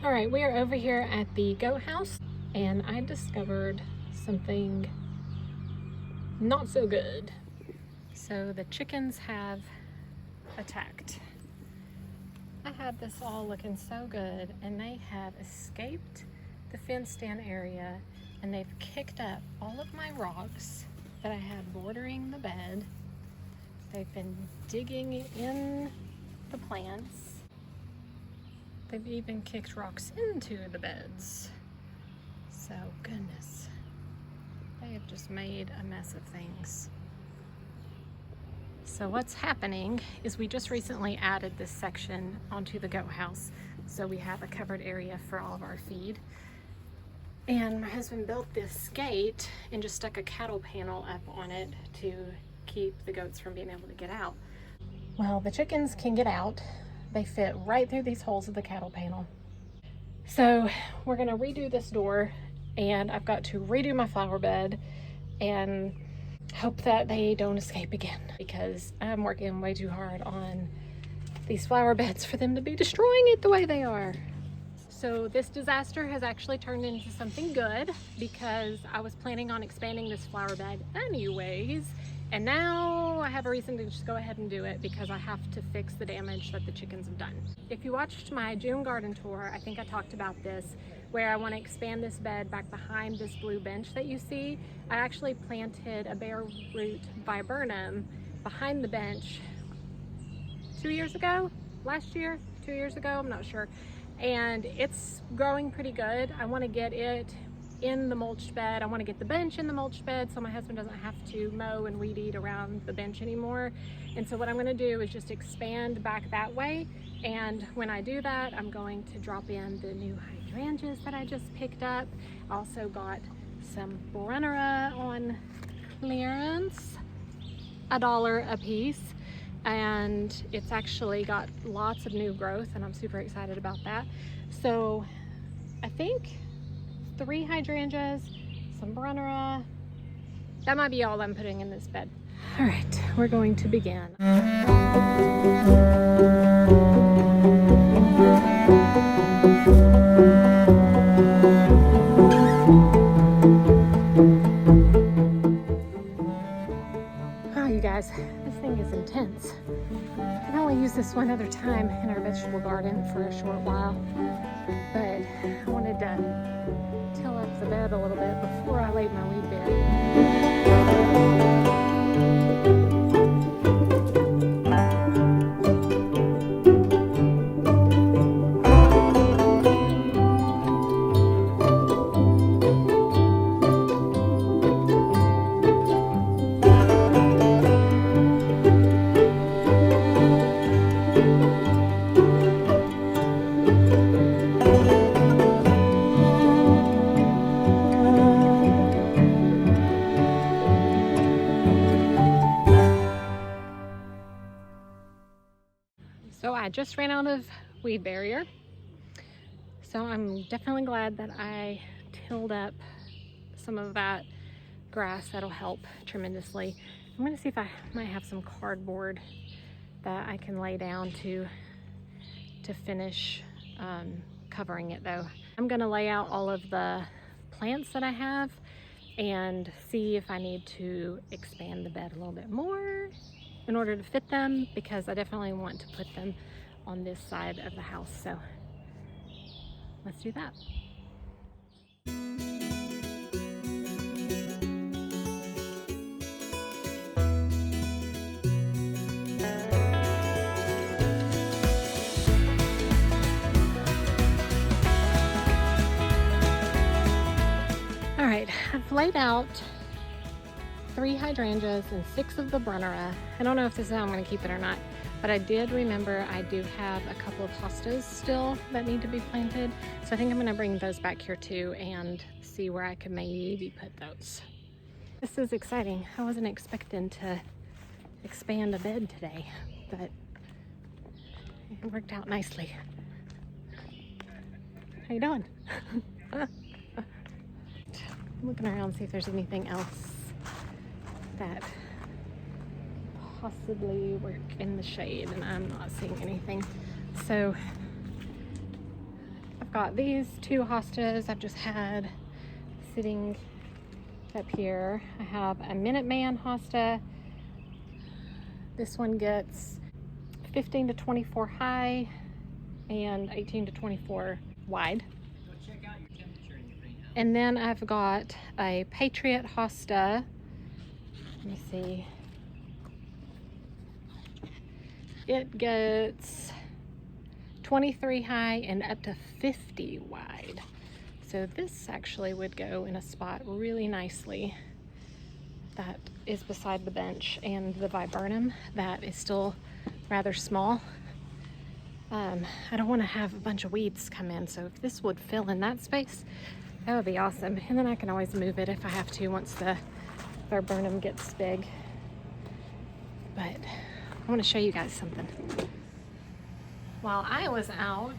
All right, we are over here at the goat house and I discovered something not so good. So the chickens have attacked. I had this all looking so good and they have escaped the fenced-in area and they've kicked up all of my rocks that I had bordering the bed. They've been digging in the plants. They've even kicked rocks into the beds. So goodness, they have just made a mess of things. So what's happening is we just recently added this section onto the goat house. So we have a covered area for all of our feed. And my husband built this gate and just stuck a cattle panel up on it to keep the goats from being able to get out. Well, the chickens can get out. They fit right through these holes of the cattle panel. So we're gonna redo this door and I've got to redo my flower bed and hope that they don't escape again because I'm working way too hard on these flower beds for them to be destroying it the way they are. So this disaster has actually turned into something good because I was planning on expanding this flower bed anyways, and now I have a reason to just go ahead and do it because I have to fix the damage that the chickens have done. If you watched my June garden tour, I think I talked about this, where I want to expand this bed back behind this blue bench that you see. I actually planted a bare root viburnum behind the bench 2 years ago, last year, 2 years ago, I'm not sure. And it's growing pretty good. I want to get it in the mulched bed. I want to get the bench in the mulched bed so my husband doesn't have to mow and weed eat around the bench anymore. And so what I'm going to do is just expand back that way. And when I do that, I'm going to drop in the new hydrangeas that I just picked up. Also got some brunnera on clearance, $1 a piece. And it's actually got lots of new growth and I'm super excited about that. So I think 3 hydrangeas, some brunnera. That might be all I'm putting in this bed. All right, we're going to begin. Oh, you guys, this thing is intense. I've only used this one other time in our vegetable garden for a short while, but I wanted to till up the bed a little bit before I laid my weed bed. So I just ran out of weed barrier. So I'm definitely glad that I tilled up some of that grass. That'll help tremendously. I'm gonna see if I might have some cardboard that I can lay down to finish covering it though. I'm gonna lay out all of the plants that I have and see if I need to expand the bed a little bit more in order to fit them, because I definitely want to put them on this side of the house. So let's do that. All right, I've laid out 3 hydrangeas and 6 of the brunnera. I don't know if this is how I'm going to keep it or not, but I did remember I do have a couple of hostas still that need to be planted. So I think I'm going to bring those back here too and see where I can maybe put those. This is exciting. I wasn't expecting to expand a bed today, but it worked out nicely. How you doing? I'm looking around to see if there's anything else that possibly work in the shade, and I'm not seeing anything. So I've got these two hostas I've just had sitting up here. I have a Minuteman hosta. This one gets 15 to 24 high and 18 to 24 wide. Go check out your temperature in your greenhouse. And then I've got a Patriot hosta. Let me see. It gets 23 high and up to 50 wide. So this actually would go in a spot really nicely that is beside the bench, and the viburnum that is still rather small. I don't want to have a bunch of weeds come in, so if this would fill in that space, that would be awesome. And then I can always move it if I have to once the viburnum gets big. But I want to show you guys something. While I was out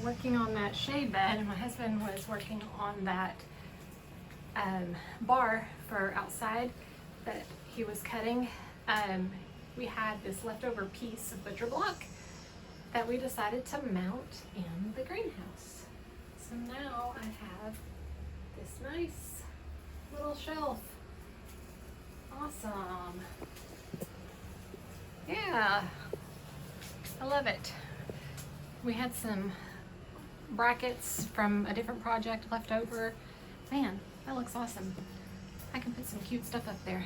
working on that shade bed and my husband was working on that bar for outside that he was cutting, we had this leftover piece of butcher block that we decided to mount in the greenhouse. So now I have this nice little shelf. Awesome. Yeah, I love it. We had some brackets from a different project left over. Man, that looks awesome. I can put some cute stuff up there.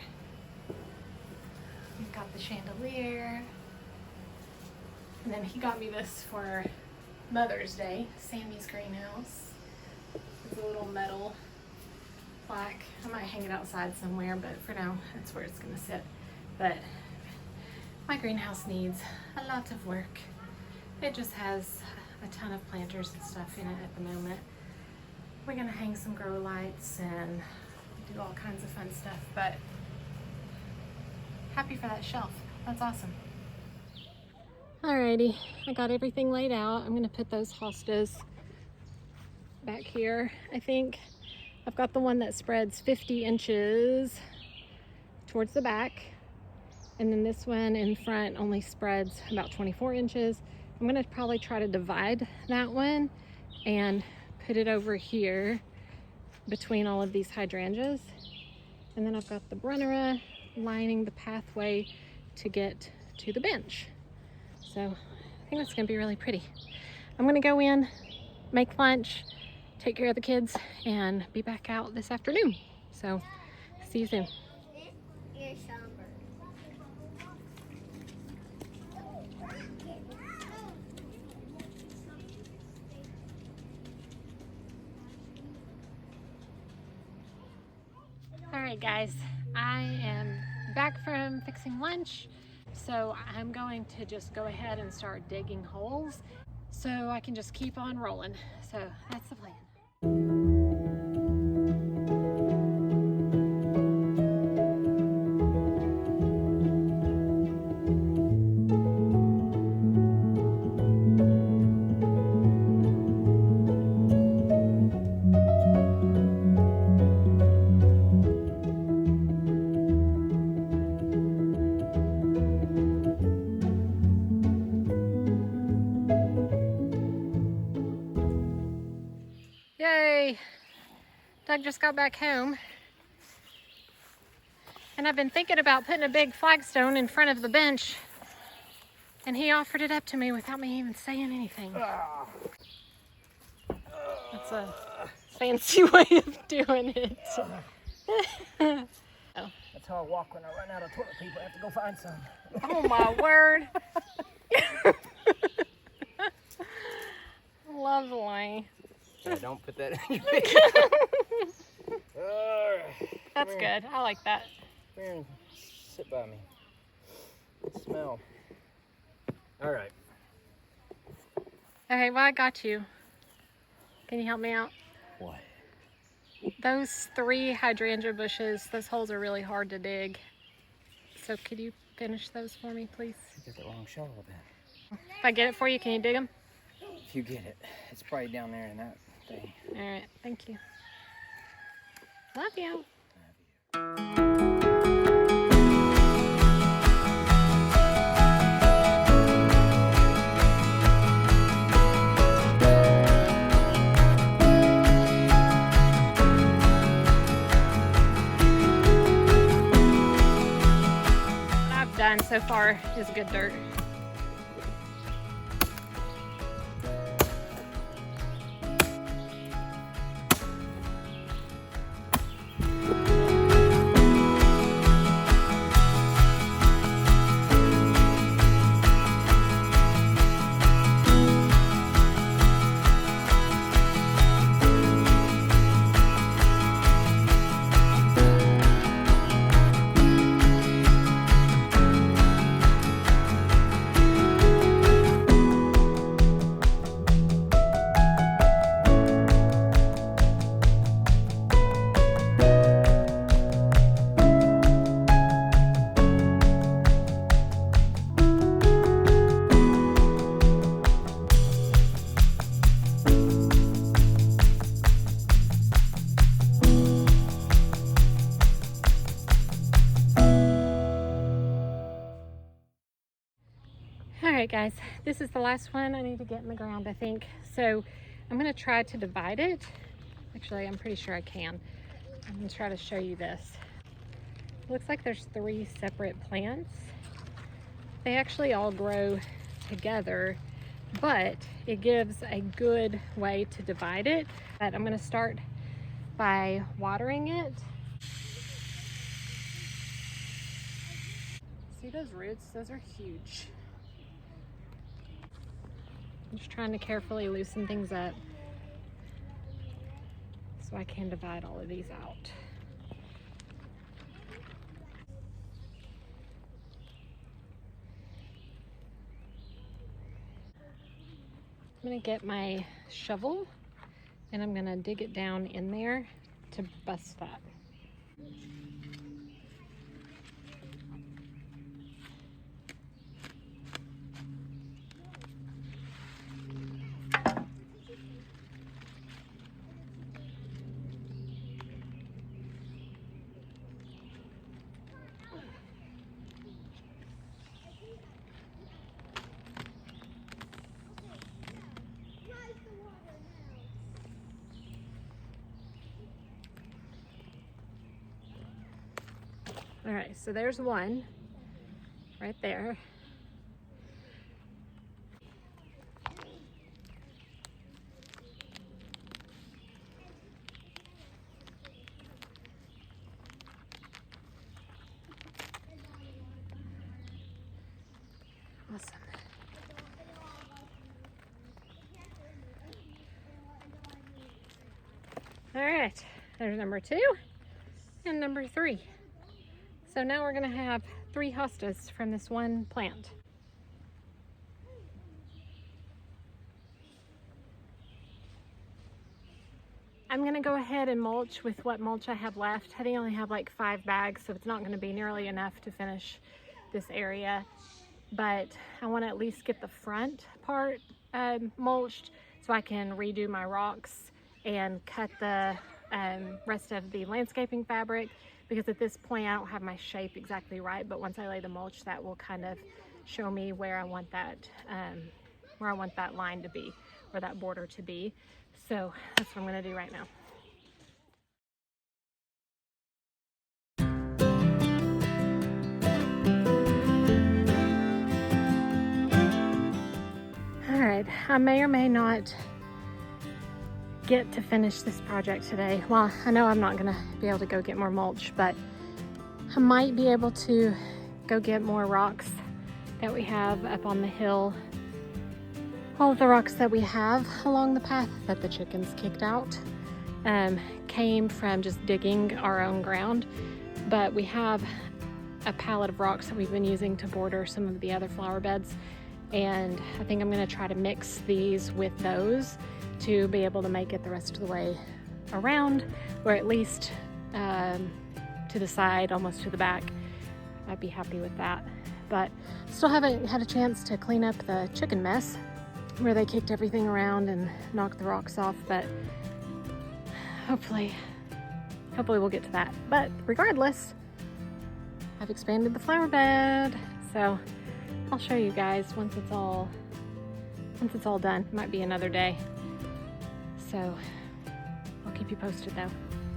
We've got the chandelier. And then he got me this for Mother's Day, Sammy's greenhouse. It's a little metal plaque. I might hang it outside somewhere, but for now, that's where it's gonna sit. But my greenhouse needs a lot of work. It just has a ton of planters and stuff in it at the moment. We're gonna hang some grow lights and do all kinds of fun stuff, but happy for that shelf. That's awesome. Alrighty, I got everything laid out. I'm gonna put those hostas back here. I think I've got the one that spreads 50 inches towards the back. And then this one in front only spreads about 24 inches. I'm gonna probably try to divide that one and put it over here between all of these hydrangeas. And then I've got the brunnera lining the pathway to get to the bench. So I think that's gonna be really pretty. I'm gonna go in, make lunch, take care of the kids, and be back out this afternoon. So see you soon. Alright guys, I am back from fixing lunch, so I'm going to just go ahead and start digging holes so I can just keep on rolling. So that's the plan. Yay! Doug just got back home. And I've been thinking about putting a big flagstone in front of the bench. And he offered it up to me without me even saying anything. That's a fancy way of doing it. That's how I walk when I run out of toilet paper. I have to go find some. Oh my word. Lovely. Yeah, don't put that in your face. That's good. I like that. Come here and sit by me. Smell. All right. Okay, well, I got you. Can you help me out? What? Those 3 hydrangea bushes, those holes are really hard to dig. So could you finish those for me, please? You got the wrong shovel then. If I get it for you, can you dig them? If you get it, it's probably down there in that thing. All right, thank you. Love you. so far is good dirt. Alright guys, this is the last one I need to get in the ground, I think. So I'm going to try to divide it. Actually, I'm pretty sure I can. I'm going to try to show you this. It looks like there's 3 separate plants. They actually all grow together, but it gives a good way to divide it. But I'm going to start by watering it. See those roots? Those are huge. I'm just trying to carefully loosen things up so I can divide all of these out. I'm gonna get my shovel and I'm gonna dig it down in there to bust that. All right, so there's one right there. Awesome. All right, there's number 2 and number 3. So now we're gonna have 3 hostas from this one plant. I'm gonna go ahead and mulch with what mulch I have left. I think I only have like 5 bags, so it's not gonna be nearly enough to finish this area. But I wanna at least get the front part mulched so I can redo my rocks and cut the rest of the landscaping fabric, because at this point I don't have my shape exactly right, but once I lay the mulch, that will kind of show me where I want that line to be, or that border to be. So that's what I'm going to do right now. All right, I may or may not get to finish this project today. Well, I know I'm not gonna be able to go get more mulch, but I might be able to go get more rocks that we have up on the hill. All of the rocks that we have along the path that the chickens kicked out came from just digging our own ground, but we have a pallet of rocks that we've been using to border some of the other flower beds, and I think I'm gonna try to mix these with those to be able to make it the rest of the way around, or at least to the side, almost to the back. I'd be happy with that. But still haven't had a chance to clean up the chicken mess where they kicked everything around and knocked the rocks off, but hopefully we'll get to that. But regardless, I've expanded the flower bed, so I'll show you guys once it's all done. It might be another day. So I'll keep you posted though.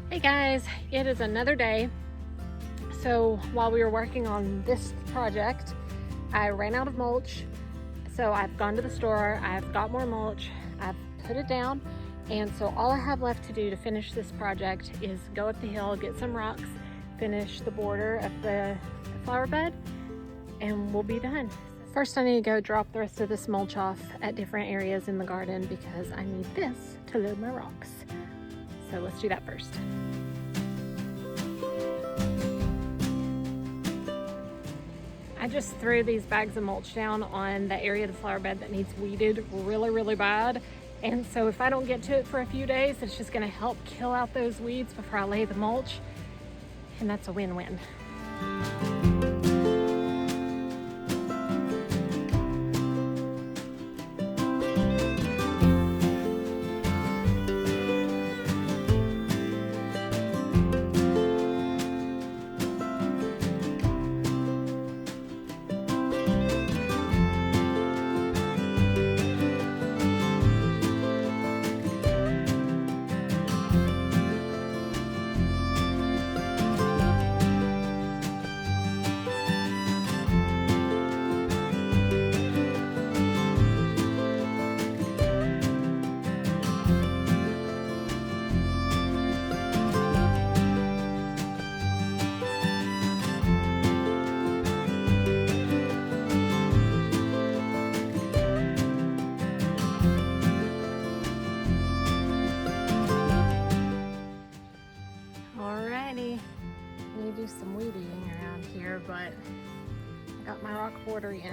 Hey guys, it is another day. So while we were working on this project, I ran out of mulch, so I've gone to the store, I've got more mulch, I've put it down, and so all I have left to do to finish this project is go up the hill, get some rocks, finish the border of the flower bed, and we'll be done. First, I need to go drop the rest of this mulch off at different areas in the garden because I need this to load my rocks. So let's do that first. I just threw these bags of mulch down on the area of the flower bed that needs weeded really, really bad. And so if I don't get to it for a few days, it's just gonna help kill out those weeds before I lay the mulch. And that's a win-win. Some weed eating around here, but I got my rock border in. There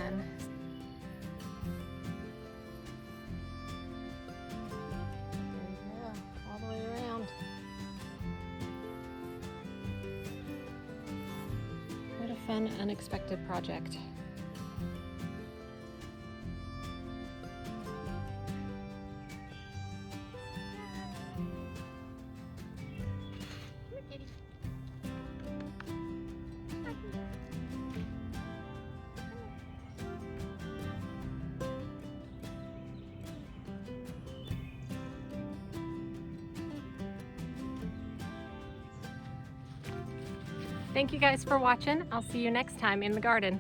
you go, all the way around. What a fun, unexpected project. Thank you guys for watching. I'll see you next time in the garden.